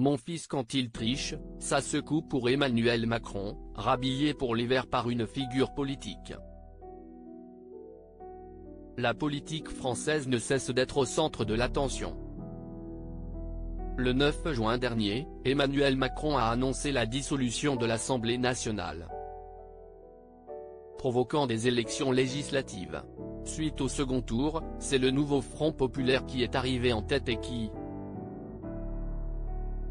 Mon fils quand il triche, ça secoue pour Emmanuel Macron, rhabillé pour l'hiver par une figure politique. La politique française ne cesse d'être au centre de l'attention. Le 9 juin dernier, Emmanuel Macron a annoncé la dissolution de l'Assemblée nationale, provoquant des élections législatives. Suite au second tour, c'est le nouveau Front populaire qui est arrivé en tête et qui,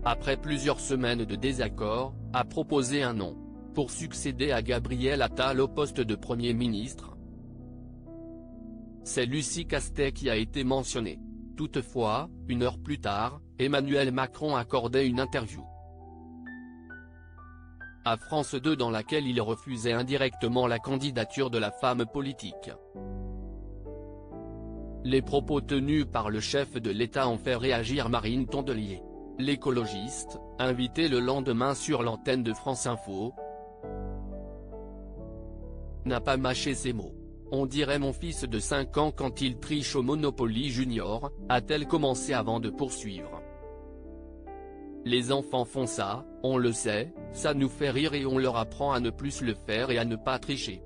après plusieurs semaines de désaccord, a proposé un nom pour succéder à Gabriel Attal au poste de Premier ministre. C'est Lucie Castet qui a été mentionnée. Toutefois, une heure plus tard, Emmanuel Macron accordait une interview à France 2 dans laquelle il refusait indirectement la candidature de la femme politique. Les propos tenus par le chef de l'État ont fait réagir Marine Tondelier, l'écologiste, invitée le lendemain sur l'antenne de France Info, n'a pas mâché ses mots. On dirait mon fils de 5 ans quand il triche au Monopoly Junior, a-t-elle commencé avant de poursuivre. Les enfants font ça, on le sait, ça nous fait rire et on leur apprend à ne plus le faire et à ne pas tricher.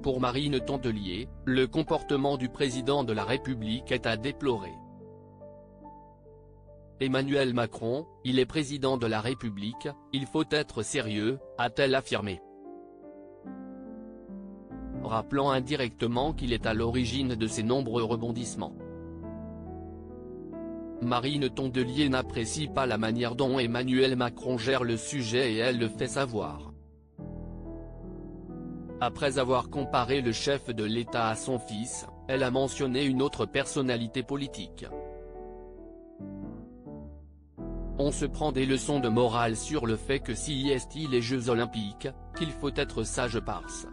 Pour Marine Tondelier, le comportement du président de la République est à déplorer. Emmanuel Macron, il est président de la République, il faut être sérieux, a-t-elle affirmé. Rappelant indirectement qu'il est à l'origine de ces nombreux rebondissements. Marine Tondelier n'apprécie pas la manière dont Emmanuel Macron gère le sujet et elle le fait savoir. Après avoir comparé le chef de l'État à son fils, elle a mentionné une autre personnalité politique. On se prend des leçons de morale sur le fait que si est les Jeux Olympiques, qu'il faut être sage parce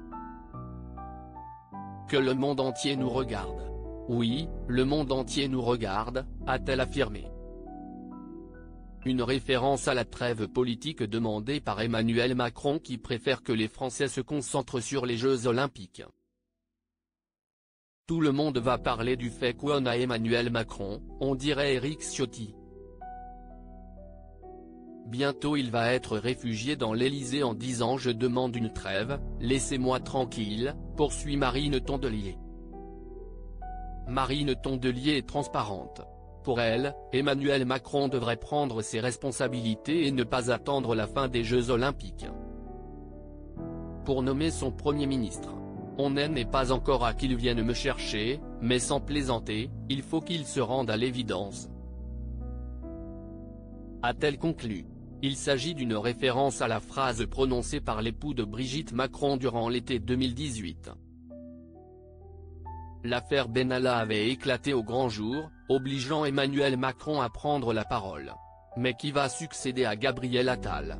que le monde entier nous regarde. Oui, le monde entier nous regarde, a-t-elle affirmé. Une référence à la trêve politique demandée par Emmanuel Macron qui préfère que les Français se concentrent sur les Jeux Olympiques. Tout le monde va parler du fait qu'on a Emmanuel Macron, on dirait Éric Ciotti. Bientôt il va être réfugié dans l'Élysée en disant « Je demande une trêve, laissez-moi tranquille », poursuit Marine Tondelier. Marine Tondelier est transparente. Pour elle, Emmanuel Macron devrait prendre ses responsabilités et ne pas attendre la fin des Jeux Olympiques pour nommer son Premier ministre. On n'est pas encore à qu'il vienne me chercher, mais sans plaisanter, il faut qu'il se rende à l'évidence. A-t-elle conclu. Il s'agit d'une référence à la phrase prononcée par l'époux de Brigitte Macron durant l'été 2018. L'affaire Benalla avait éclaté au grand jour, obligeant Emmanuel Macron à prendre la parole. Mais qui va succéder à Gabriel Attal?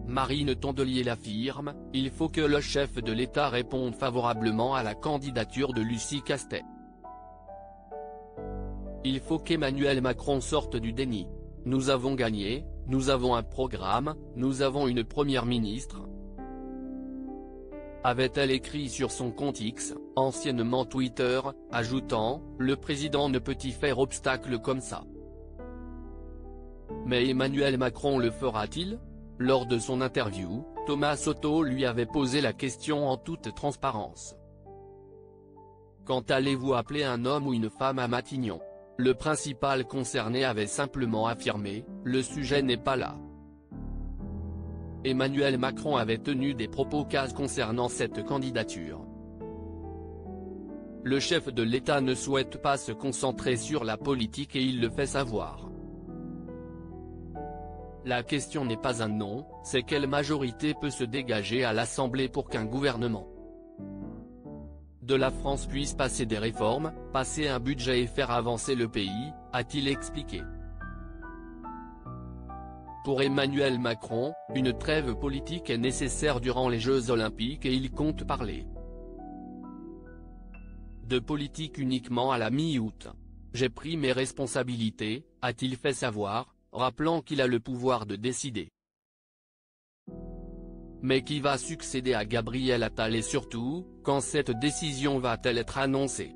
Marine Tondelier l'affirme, il faut que le chef de l'État réponde favorablement à la candidature de Lucie Castet. Il faut qu'Emmanuel Macron sorte du déni. Nous avons gagné, nous avons un programme, nous avons une première ministre. Avait-elle écrit sur son compte X, anciennement Twitter, ajoutant « Le président ne peut y faire obstacle comme ça ». Mais Emmanuel Macron le fera-t-il? Lors de son interview, Thomas Soto lui avait posé la question en toute transparence. Quand allez-vous appeler un homme ou une femme à Matignon? Le principal concerné avait simplement affirmé « Le sujet n'est pas là ». Emmanuel Macron avait tenu des propos casse concernant cette candidature. Le chef de l'État ne souhaite pas se concentrer sur la politique et il le fait savoir. La question n'est pas un non, c'est quelle majorité peut se dégager à l'Assemblée pour qu'un gouvernement de la France puisse passer des réformes, passer un budget et faire avancer le pays, a-t-il expliqué. Pour Emmanuel Macron, une trêve politique est nécessaire durant les Jeux Olympiques et il compte parler de politique uniquement à la mi-août. J'ai pris mes responsabilités, a-t-il fait savoir, rappelant qu'il a le pouvoir de décider. Mais qui va succéder à Gabriel Attal et surtout, quand cette décision va-t-elle être annoncée?